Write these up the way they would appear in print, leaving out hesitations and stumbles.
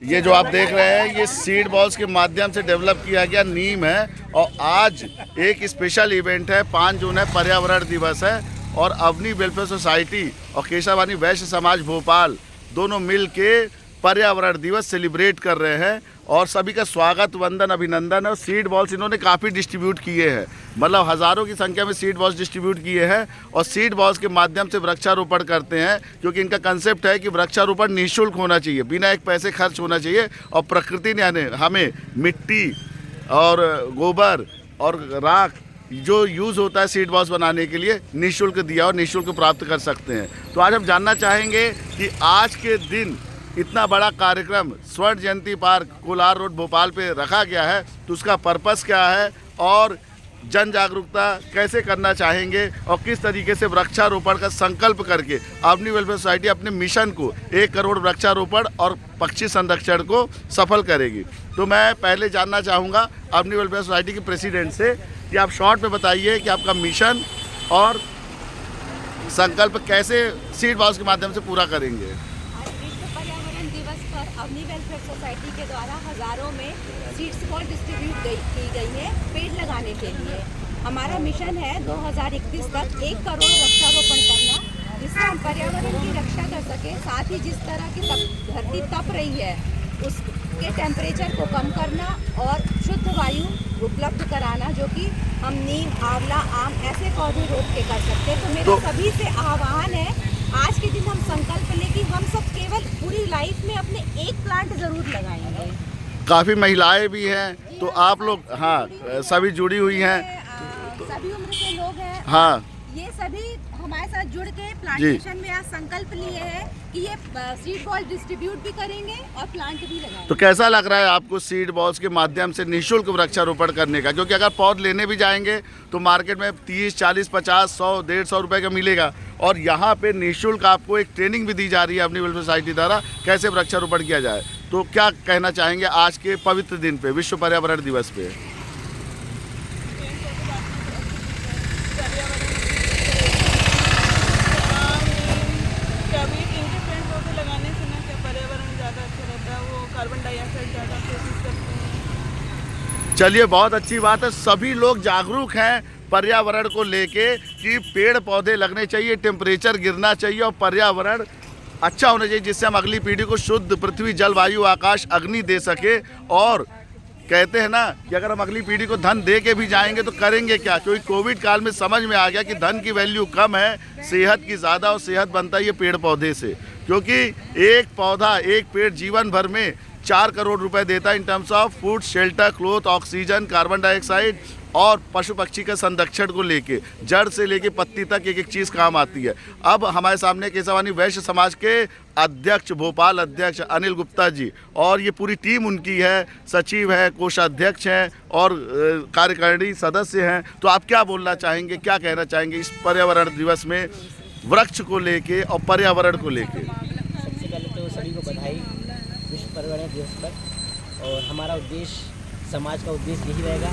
ये जो आप देख रहे हैं ये सीड बॉल्स के माध्यम से डेवलप किया गया नीम है। और आज एक स्पेशल इवेंट है, 5 जून है, पर्यावरण दिवस है। और अवनी वेलफेयर सोसाइटी और केशवानी वैश्य समाज भोपाल दोनों मिल के पर्यावरण दिवस सेलिब्रेट कर रहे हैं। और सभी का स्वागत, वंदन, अभिनंदन है। और सीड बॉल्स इन्होंने काफ़ी डिस्ट्रीब्यूट किए हैं, मतलब हज़ारों की संख्या में सीड बॉल्स डिस्ट्रीब्यूट किए हैं। और सीड बॉल्स के माध्यम से वृक्षारोपण करते हैं, क्योंकि इनका कंसेप्ट है कि वृक्षारोपण निःशुल्क होना चाहिए, बिना एक पैसे खर्च होना चाहिए। और प्रकृति ने हमें मिट्टी और गोबर और राख जो यूज़ होता है सीड बॉल्स बनाने के लिए निःशुल्क दिया और निःशुल्क प्राप्त कर सकते हैं। तो आज हम जानना चाहेंगे कि आज के दिन इतना बड़ा कार्यक्रम स्वर्ण जयंती पार्क कोलार रोड भोपाल पे रखा गया है, तो उसका पर्पस क्या है और जन जागरूकता कैसे करना चाहेंगे और किस तरीके से वृक्षारोपण का संकल्प करके अवनी वेलफेयर सोसाइटी अपने मिशन को 1 करोड़ वृक्षारोपण और पक्षी संरक्षण को सफल करेगी। तो मैं पहले जानना चाहूँगा अवनी वेलफेयर सोसाइटी के प्रेसिडेंट से कि आप शॉर्ट में बताइए कि आपका मिशन और संकल्प कैसे सीड बॉल्स के माध्यम से पूरा करेंगे। अवनी वेलफेयर सोसाइटी के द्वारा हज़ारों में सीड्स बॉल डिस्ट्रीब्यूट की गई है पेड़ लगाने के लिए। हमारा मिशन है 2031 तक 1 करोड़ वृक्षारोपण करना, जिससे हम पर्यावरण की रक्षा कर सकें। साथ ही जिस तरह की धरती तप रही है उसके टेम्परेचर को कम करना और शुद्ध वायु उपलब्ध कराना, जो कि हम नीम, आंवला, आम ऐसे पौधे रोप के कर सकते हैं। तो मेरा सभी से आह्वान है, आज के दिन हम संकल्प लें कि हम सब केवल पूरी लाइफ में अपने एक प्लांट जरूर लगाएंगे। काफ़ी महिलाएं भी हैं, तो आप लोग हाँ सभी जुड़ी हुई हैं, सभी उम्र के लोग हैं। हाँ, ये सभी हमारे साथ जुड़ के प्लांटेशन में आज संकल्प लिए हैं कि ये सीड बॉल डिस्ट्रीब्यूट भी करेंगे और प्लांट भी लगाएंगे। तो कैसा लग रहा है आपको सीड बॉल्स के माध्यम से निःशुल्क वृक्षारोपण करने का? क्योंकि अगर पौध लेने भी जाएंगे तो मार्केट में 30, 40, 50, 100, 150 रुपये का मिलेगा, और यहाँ पे निःशुल्क आपको एक ट्रेनिंग भी दी जा रही है अपनी वेलफेयर सोसाइटी द्वारा कैसे वृक्षारोपण किया जाए। तो क्या कहना चाहेंगे आज के पवित्र दिन पे, विश्व पर्यावरण दिवस पे? चलिए, बहुत अच्छी बात है, सभी लोग जागरूक हैं पर्यावरण को लेके कि पेड़ पौधे लगने चाहिए, टेम्परेचर गिरना चाहिए और पर्यावरण अच्छा होना चाहिए, जिससे हम अगली पीढ़ी को शुद्ध पृथ्वी, जल, वायु, आकाश, अग्नि दे सके। और कहते हैं ना कि अगर हम अगली पीढ़ी को धन दे के भी जाएंगे तो करेंगे क्या, क्योंकि कोविड काल में समझ में आ गया कि धन की वैल्यू कम है, सेहत की ज़्यादा, और सेहत बनता है ये पेड़ पौधे से। क्योंकि एक पौधा, एक पेड़ जीवन भर में 4 करोड़ रुपए देता है in terms of food, shelter, cloth, oxygen, carbon dioxide और पशु पक्षी का संरक्षण को लेके, जड़ से लेके पत्ती तक एक एक चीज़ काम आती है। अब हमारे सामने केशवानी वैश्य समाज के अध्यक्ष, भोपाल अध्यक्ष अनिल गुप्ता जी, और ये पूरी टीम उनकी है, सचिव है, कोषाध्यक्ष हैं और कार्यकारिणी सदस्य हैं। तो आप क्या बोलना चाहेंगे, क्या कहना चाहेंगे इस पर्यावरण दिवस में वृक्ष को लेके और पर्यावरण को लेके? सबसे पहले तो सभी को बधाई विश्व पर्यावरण दिवस पर। और हमारा उद्देश्य, समाज का उद्देश्य यही रहेगा,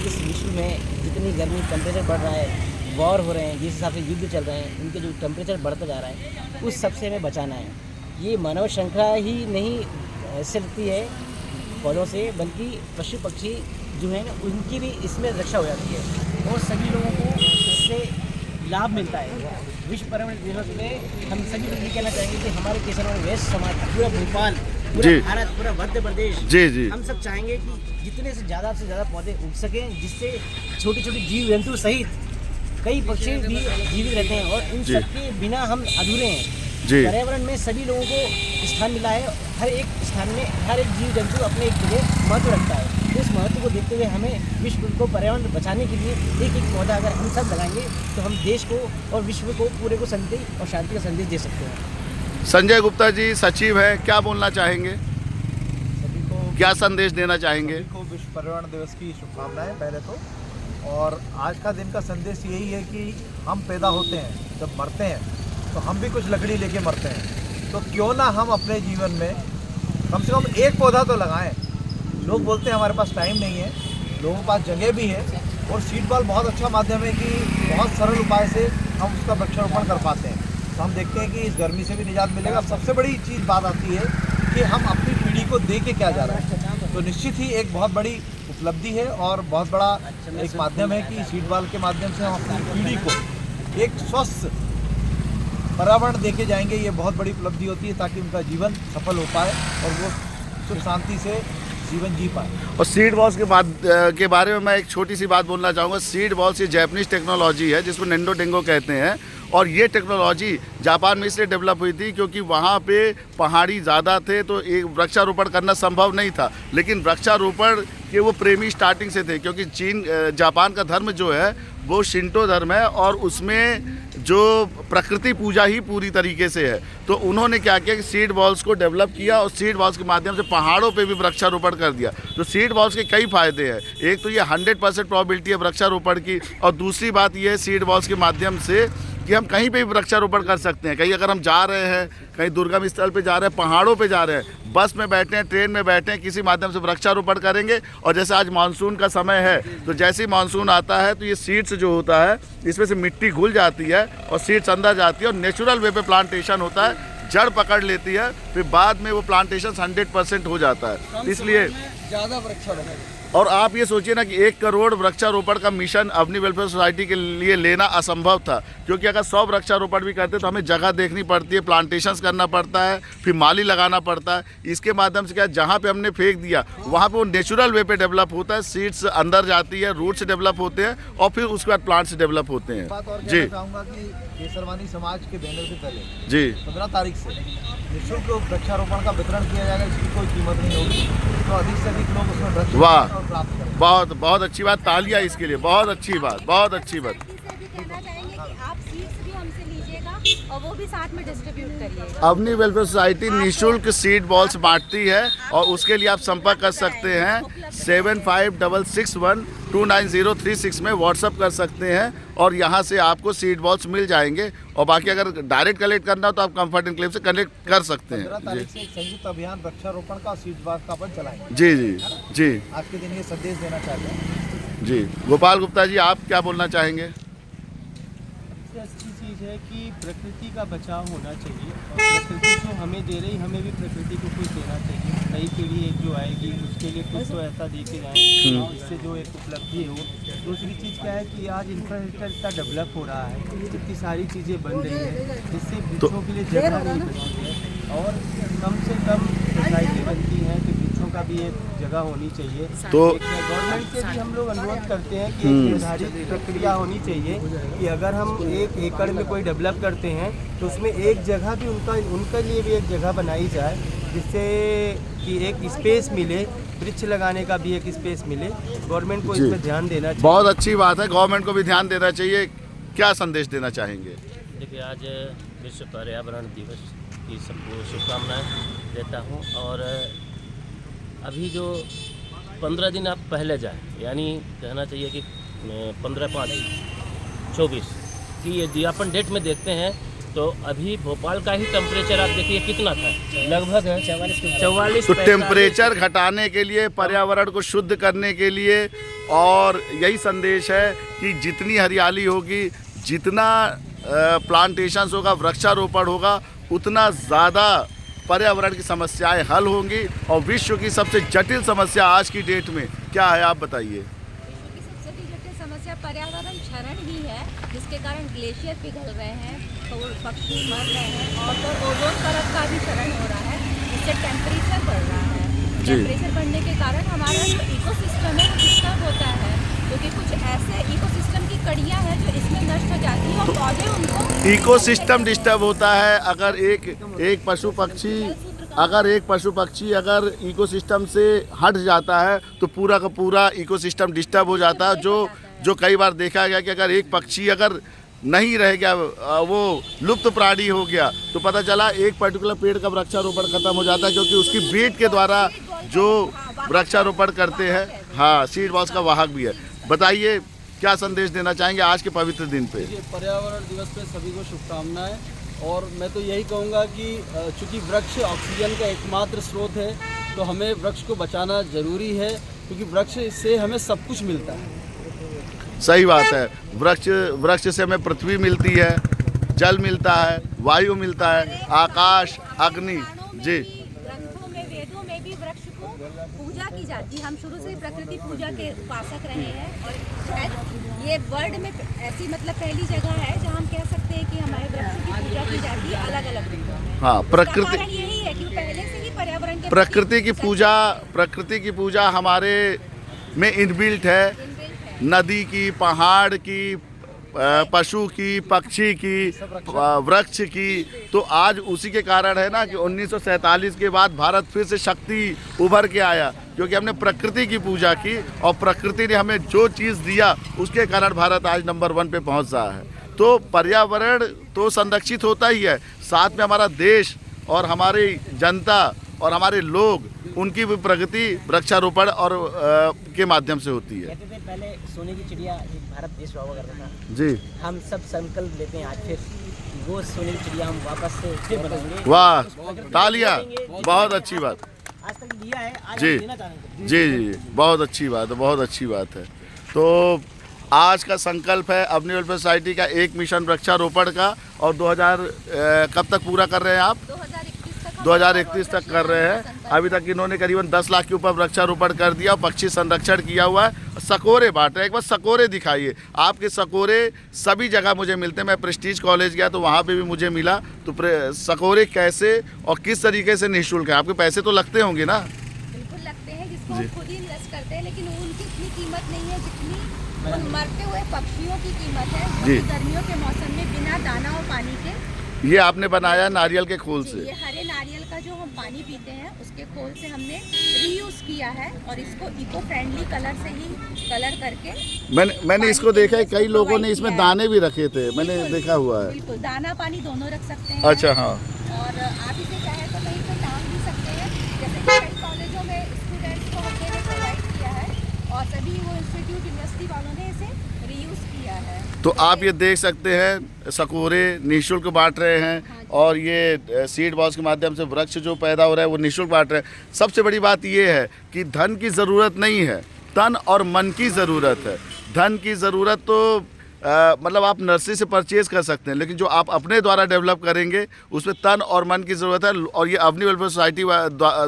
इस विश्व में जितनी गर्मी, टेम्परेचर बढ़ रहा है, वॉर हो रहे हैं, जिस हिसाब से युद्ध चल रहे हैं, उनके जो टेम्परेचर बढ़ता जा रहा है, उस सबसे हमें बचाना है। ये मानव श्रृंखला ही नहीं चलती है पौधों से, बल्कि पशु पक्षी जो है ना, उनकी भी इसमें रक्षा हो जाती है और सभी लोगों को इससे लाभ मिलता है। विश्व पर्यावरण दिवस में हम सभी लोग ये कहना चाहेंगे कि हमारे केशवानी वैश्य समाज, पूरा भोपाल, पूरा भारत, पूरा मध्य प्रदेश, जी, हम सब चाहेंगे कि जितने से ज़्यादा पौधे उग सकें, जिससे छोटे छोटे जीव जंतु सहित कई पक्षी भी जीवित रहते हैं, और इन सब के बिना हम अधूरे हैं। पर्यावरण में सभी लोगों को स्थान मिला है, हर एक स्थान में हर एक जीव जंतु अपने एक जगह महत्व रखता है। तो इस महत्व को देखते हुए हमें विश्व को पर्यावरण बचाने के लिए एक एक पौधा अगर हम सब लगाएंगे तो हम देश को और विश्व को पूरे को शांति और शांति का संदेश दे सकते हैं। संजय गुप्ता जी सचिव हैं, क्या बोलना चाहेंगे, सभी को क्या संदेश देना चाहेंगे? सभी को विश्व पर्यावरण दिवस की शुभकामनाएं पहले तो। और आज का दिन का संदेश यही है कि हम पैदा होते हैं, जब मरते हैं तो हम भी कुछ लकड़ी लेके मरते हैं, तो क्यों ना हम अपने जीवन में कम से कम एक पौधा तो लगाएं। लोग बोलते हैं हमारे पास टाइम नहीं है, लोगों के पास जगह भी है, और सीड बॉल बहुत अच्छा माध्यम है कि बहुत सरल उपाय से हम उसका वृक्षारोपण कर पाते हैं। तो हम देखते हैं कि इस गर्मी से भी निजात मिलेगा। सबसे बड़ी चीज़ बात आती है कि हम अपनी पीढ़ी को दे के क्या जा रहा है। तो निश्चित ही एक बहुत बड़ी उपलब्धि है और बहुत बड़ा एक माध्यम है कि सीड बॉल के माध्यम से हम अपनी पीढ़ी को एक स्वस्थ पर्यावरण देके जाएंगे। ये बहुत बड़ी उपलब्धि होती है ताकि उनका जीवन सफल हो पाए और वो सुख शांति से जीवन जी पाए। और सीड बॉल्स के बारे में मैं एक छोटी सी बात बोलना चाहूँगा। सीड बॉल्स ये जैपनीज टेक्नोलॉजी है जिसको निंडो डेंगो कहते हैं, और ये टेक्नोलॉजी जापान में इसलिए डेवलप हुई थी क्योंकि वहाँ पे पहाड़ी ज़्यादा थे तो एक वृक्षारोपण करना संभव नहीं था। लेकिन वृक्षारोपण के वो प्रेमी स्टार्टिंग से थे क्योंकि जापान का धर्म जो है वो शिंटो धर्म है और उसमें जो प्रकृति पूजा ही पूरी तरीके से है। तो उन्होंने क्या किया कि सीड बॉल्स को डेवलप किया और सीड बॉल्स के माध्यम से पहाड़ों पे भी वृक्षारोपण कर दिया। तो सीड बॉल्स के कई फ़ायदे हैं। एक तो ये 100% प्रोबेबिलिटी है वृक्षारोपण की, और दूसरी बात ये है सीड बॉल्स के माध्यम से कि हम कहीं पे भी वृक्षारोपण कर सकते हैं। कहीं अगर हम जा रहे हैं, कहीं दुर्गम स्थल पे जा रहे हैं, पहाड़ों पे जा रहे हैं, बस में बैठे हैं, ट्रेन में बैठे हैं, किसी माध्यम से वृक्षारोपण करेंगे। और जैसे आज मानसून का समय है तो जैसे ही मानसून आता है तो ये सीड्स जो होता है इसमें से मिट्टी घुल जाती है और सीड्स अंदर जाती है और नेचुरल वे पे प्लांटेशन होता है, जड़ पकड़ लेती है, फिर बाद में वो प्लांटेशन 100% हो जाता है। इसलिए ज़्यादा वृक्षारोपण। और आप ये सोचिए ना कि 1 करोड़ वृक्षारोपण का मिशन अवनी वेलफेयर सोसाइटी के लिए लेना असंभव था, क्योंकि अगर 100 वृक्षारोपण भी करते तो हमें जगह देखनी पड़ती है, प्लांटेशंस करना पड़ता है, फिर माली लगाना पड़ता है। इसके माध्यम से क्या जहाँ पे हमने फेंक दिया वहाँ पे वो नेचुरल वे पे डेवलप होता है, सीड्स अंदर जाती है, रूट्स डेवलप होते हैं और फिर उसके बाद प्लांट्स डेवलप होते हैं। बात और जी कहना चाहूँगा कि केसरवानी समाज के बैनर से पहले जी 15 तारीख से निःशुल्क वृक्षारोपण का वितरण किया जाएगा। इसकी कोई कीमत नहीं होगी, तो अधिक से अधिक लोग उसमें वृक्ष वाह। प्राप्त करें। बहुत बहुत अच्छी बात, तालियां इसके लिए, बहुत अच्छी बात, बहुत अच्छी बात। से भी कहना चाहेंगे कि आप सीड्स भी हमसे लीजिएगा और वो भी साथ में डिस्ट्रीब्यूट करिएगा। अवनी वेलफेयर सोसाइटी निःशुल्क सीड बॉल्स बांटती है और उसके लिए आप संपर्क कर सकते हैं 7566129036 में व्हाट्सअप कर सकते हैं और यहाँ से आपको सीड बॉल्स मिल जाएंगे। और बाकी अगर डायरेक्ट कलेक्ट करना हो तो आप कंफर्ट एनक्लेव से कलेक्ट कर सकते 15 हैं। तारीख से एक संयुक्त अभियान वृक्षारोपण का सीड बॉल का अपन चलाएंगे। जी जी जी आज के दिन ये संदेश देना चाहते हैं। जी। गोपाल गुप्ता जी, आप क्या बोलना चाहेंगे? सबसे अच्छी चीज़ है कि प्रकृति का बचाव होना चाहिए और प्रकृति जो हमें दे रही हमें भी प्रकृति को कुछ देना चाहिए। नई पीढ़ी एक जो आएगी उसके लिए कुछ तो ऐसा दे के जाएँ इससे जो एक उपलब्धि हो। दूसरी चीज़ क्या है कि आज इंफ्रास्ट्रक्चर इतना डेवलप हो रहा है, इतनी सारी चीज़ें बन रही है जिससे वृक्षों के लिए जगह नहीं बचती है और कम से कम सोसाइटी बनती है कि वृक्षों का भी एक जगह होनी चाहिए। तो गवर्नमेंट से भी हम लोग अनुरोध करते हैं कि एक निर्धारित प्रक्रिया होनी चाहिए कि अगर हम 1 एकड़ में कोई डेवलप करते हैं तो उसमें एक जगह भी उनके लिए भी एक जगह बनाई जाए जिससे कि एक स्पेस मिले, वृक्ष लगाने का भी एक स्पेस मिले। गवर्नमेंट को इसमें ध्यान देना चाहिए। बहुत अच्छी बात है, गवर्नमेंट को भी ध्यान देना चाहिए। क्या संदेश देना चाहेंगे? देखिए, आज विश्व पर्यावरण दिवस की सबको शुभकामनाएं देता हूं और अभी जो 15 दिन आप पहले जाए, यानी कहना चाहिए कि 15/5/24 की यदि अपन डेट में देखते हैं तो अभी भोपाल का ही टेम्परेचर आप देखिए कितना था, लगभग 44। तो टेम्परेचर घटाने के लिए, पर्यावरण को शुद्ध करने के लिए और यही संदेश है कि जितनी हरियाली होगी, जितना प्लांटेशंस होगा, वृक्षारोपण होगा, उतना ज़्यादा पर्यावरण की समस्याएं हल होंगी। और विश्व की सबसे जटिल समस्या आज की डेट में क्या है, आप बताइए? सबसे जटिल समस्या पर्यावरण क्षरण ही है, जिसके कारण ग्लेशियर पिघल रहे हैं, पक्षी मर रहे हैं और तो ओजोन परत का भी क्षरण हो रहा है, जिससे टेम्परेचर बढ़ रहा है। टेम्परेचर बढ़ने के कारण हमारा जो इकोसिस्टम है वो डिस्टर्ब होता है, क्योंकि कुछ ऐसे इकोसिस्टम की कड़ियाँ हैं जो इसमें नष्ट हो जाती हैं और पौधे उनको इकोसिस्टम डिस्टर्ब होता है। अगर एक पशु पक्षी अगर इकोसिस्टम से हट जाता है तो पूरा का पूरा इकोसिस्टम डिस्टर्ब हो जाता है। जो कई बार देखा गया कि अगर एक पक्षी अगर नहीं रह गया, वो लुप्त प्राणी हो गया, तो पता चला एक पर्टिकुलर पेड़ का वृक्षारोपण खत्म हो जाता है, क्योंकि उसकी ब्रीड के द्वारा जो वृक्षारोपण करते हैं, हाँ, सीड बॉल्स का वाहक भी है। बताइए, क्या संदेश देना चाहेंगे आज के पवित्र दिन पे? पर्यावरण दिवस पे सभी को शुभकामनाएं। और मैं तो यही कहूँगा कि चूँकि वृक्ष ऑक्सीजन का एकमात्र स्रोत है तो हमें वृक्ष को बचाना ज़रूरी है, क्योंकि वृक्ष से हमें सब कुछ मिलता है। सही बात है। वृक्ष से हमें पृथ्वी मिलती है, जल मिलता है, वायु मिलता है, आकाश, अग्नि। जी, ग्रंथों में, वेदों में भी वृक्ष को पूजा की जाती है। हम शुरू से ही प्रकृति पूजा के उपासक रहे हैं और शायद ये वर्ल्ड में ऐसी मतलब पहली जगह है जहाँ हम कह सकते हैं कि हमारे वृक्ष की पूजा की जाती है अलग अलग रूपों में। हाँ, उसका कारण यही है कि पहले से ही पर्यावरण के प्रकृति की पूजा हमारे में इनबिल्ट है। नदी की, पहाड़ की, पशु की, पक्षी की, वृक्ष की। तो आज उसी के कारण है ना कि 1947 के बाद भारत फिर से शक्ति उभर के आया, क्योंकि हमने प्रकृति की पूजा की और प्रकृति ने हमें जो चीज़ दिया उसके कारण भारत आज नंबर 1 पे पहुंच रहा है। तो पर्यावरण तो संरक्षित होता ही है, साथ में हमारा देश और हमारी जनता और हमारे लोग, उनकी भी प्रगति वृक्षारोपण और के माध्यम से होती है। कहते थे पहले सोने की चिड़िया एक भारत देश हुआ करता था जी, हम सब संकल्प लेते हैं आज फिर वो सोने की चिड़िया हम वापस से फिर बनाएंगे। वाह, तालियां, बहुत अच्छी बात। आज तक लिया है, आज जी लेना चाहेंगे। जी, बहुत अच्छी बात है, बहुत अच्छी बात है। तो आज का संकल्प है अवनी वेलफेयर सोसाइटी का एक मिशन वृक्षारोपण का, और 2000 कब तक पूरा कर रहे हैं आप? 2031 तक कर रहे हैं। अभी तक इन्होंने करीबन 10 लाख के ऊपर वृक्षारोपण कर दिया, पक्षी संरक्षण किया हुआ है, सकोरे बांट रहे हैं। एक बार सकोरे दिखाइए, आपके सकोरे सभी जगह मुझे मिलते हैं। मैं प्रेस्टीज कॉलेज गया तो वहाँ पे भी मुझे मिला। तो सकोरे कैसे और किस तरीके से निःशुल्क है? आपके पैसे तो लगते होंगे ना? बिल्कुल लगते हैं, जिसको हम खुद ही इन्वेस्ट करते हैं, लेकिन उनकी इतनी कीमत नहीं है जितनी उन मरते हुए पक्षियों की कीमत है, जी। जो गर्मियों के मौसम में बिना दाना और पानी के। ये आपने बनाया नारियल के खोल से? ये हरे नारियल का जो हम पानी पीते हैं उसके खोल से हमने रीयूज किया है और इसको इको फ्रेंडली कलर से ही कलर करके मैंने इसको देखा है, कई लोगों ने इसमें दाने भी रखे थे, मैंने देखा हुआ है। बिल्कुल, दाना पानी दोनों रख सकते हैं। अच्छा, हाँ। और आप इसे चाहे तो कहीं पर टांग भी सकते हैं, जैसे कि कई कॉलेजों में स्टूडेंट्स को हमने प्रोवाइड किया है और सभी वो इंस्टीट्यूट यूनिवर्सिटी वालों ने इसे रीयूज किया है। तो आप ये देख सकते हैं सकोरे निःशुल्क बांट रहे हैं, और ये सीड बॉल्स के माध्यम से वृक्ष जो पैदा हो रहा है वो निःशुल्क बांट रहे हैं। सबसे बड़ी बात ये है कि धन की ज़रूरत नहीं है, तन और मन की ज़रूरत है। धन की ज़रूरत तो मतलब आप नर्सरी से परचेज़ कर सकते हैं, लेकिन जो आप अपने द्वारा डेवलप करेंगे उसमें तन और मन की ज़रूरत है। और ये अवनी वेलफेयर सोसाइटी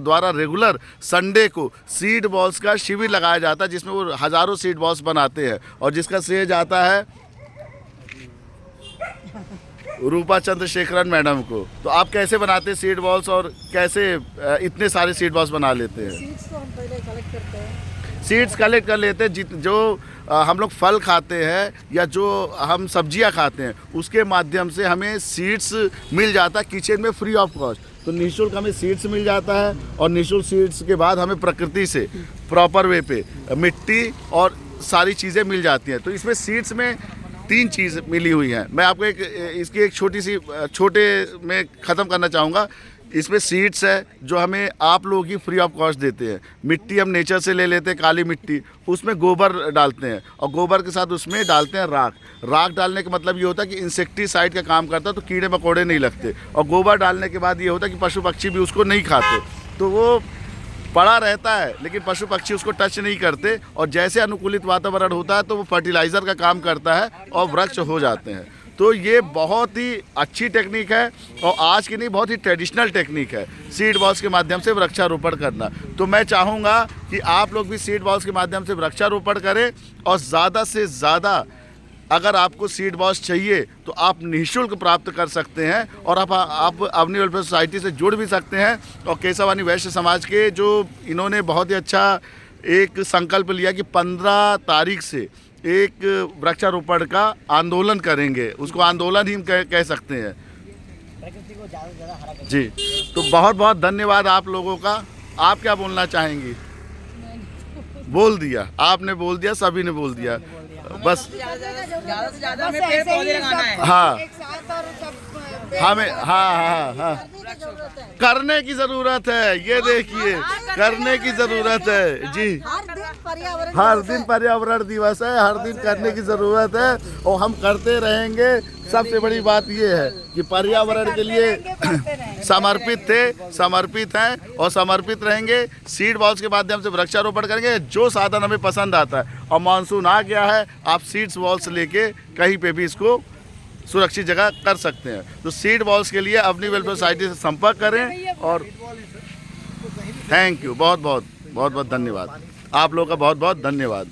द्वारा रेगुलर संडे को सीड बॉल्स का शिविर लगाया जाता है, जिसमें वो हज़ारों सीड बॉल्स बनाते हैं, और जिसका श्रेय जाता है रूपा चंद्रशेखरन मैडम को। तो आप कैसे बनाते हैं सीड बॉल्स और कैसे इतने सारे सीड बॉल्स बना लेते हैं? सीड्स तो हम पहले कलेक्ट करते हैं। सीड्स कलेक्ट कर लेते हैं, जो हम लोग फल खाते हैं या जो हम सब्जियां खाते हैं उसके माध्यम से हमें सीड्स मिल जाता है किचन में फ्री ऑफ कॉस्ट। तो निःशुल्क हमें सीड्स मिल जाता है, और निःशुल्क सीड्स के बाद हमें प्रकृति से प्रॉपर वे पे मिट्टी और सारी चीज़ें मिल जाती हैं। तो इसमें सीड्स में 3 चीज़ मिली हुई हैं। मैं आपको इसकी एक छोटे में ख़त्म करना चाहूँगा। इसमें सीड्स है जो हमें आप लोग ही फ्री ऑफ कॉस्ट देते हैं। मिट्टी हम नेचर से ले लेते हैं, काली मिट्टी, उसमें गोबर डालते हैं, और गोबर के साथ उसमें डालते हैं राख। राख डालने का मतलब ये होता है कि इंसेक्टिसाइड का काम करता है, तो कीड़े मकोड़े नहीं लगते। और गोबर डालने के बाद ये होता है कि पशु पक्षी भी उसको नहीं खाते, तो वो पड़ा रहता है, लेकिन पशु पक्षी उसको टच नहीं करते, और जैसे अनुकूलित वातावरण होता है तो वो फर्टिलाइज़र का काम करता है और वृक्ष हो जाते हैं। तो ये बहुत ही अच्छी टेक्निक है, और आज की नहीं, बहुत ही ट्रेडिशनल टेक्निक है सीड बॉल्स के माध्यम से वृक्षारोपण करना। तो मैं चाहूँगा कि आप लोग भी सीड बॉल्स के माध्यम से वृक्षारोपण करें, और ज़्यादा से ज़्यादा अगर आपको सीड बॉल्स चाहिए तो आप निःशुल्क प्राप्त कर सकते हैं, और आप अवनी वेलफेयर सोसाइटी से जुड़ भी सकते हैं। और केशवानी वैश्य समाज के जो इन्होंने बहुत ही अच्छा एक संकल्प लिया कि 15 तारीख से एक वृक्षारोपण का आंदोलन करेंगे, उसको आंदोलन ही हम कह सकते हैं। प्रकृति को ज़्यादा से ज़्यादा हरा करें। जी, तो बहुत बहुत धन्यवाद आप लोगों का। आप क्या बोलना चाहेंगी? बोल दिया, आपने बोल दिया, सभी ने बोल दिया। बस ज़्यादा से ज़्यादा हमें पेड़ पौधे लगाना है। हाँ, एक साथ और सब हमें हाँ करने की ज़रूरत है। ये देखिए, करने की ज़रूरत है जी। हर दिन पर्यावरण दिवस है, हर दिन करने की ज़रूरत है, और हम करते रहेंगे। सबसे बड़ी बात ये है कि पर्यावरण के लिए समर्पित हैं और समर्पित रहेंगे। सीड बॉल्स के माध्यम से वृक्षारोपण करेंगे, जो साधन हमें पसंद आता है। और मानसून आ गया है, आप सीड्स बॉल्स लेके कहीं पे भी इसको सुरक्षित जगह कर सकते हैं। तो सीड बॉल्स के लिए अवनी वेलफेयर सोसाइटी से संपर्क करें, और थैंक यू, बहुत बहुत धन्यवाद। आप लोगों का बहुत बहुत धन्यवाद।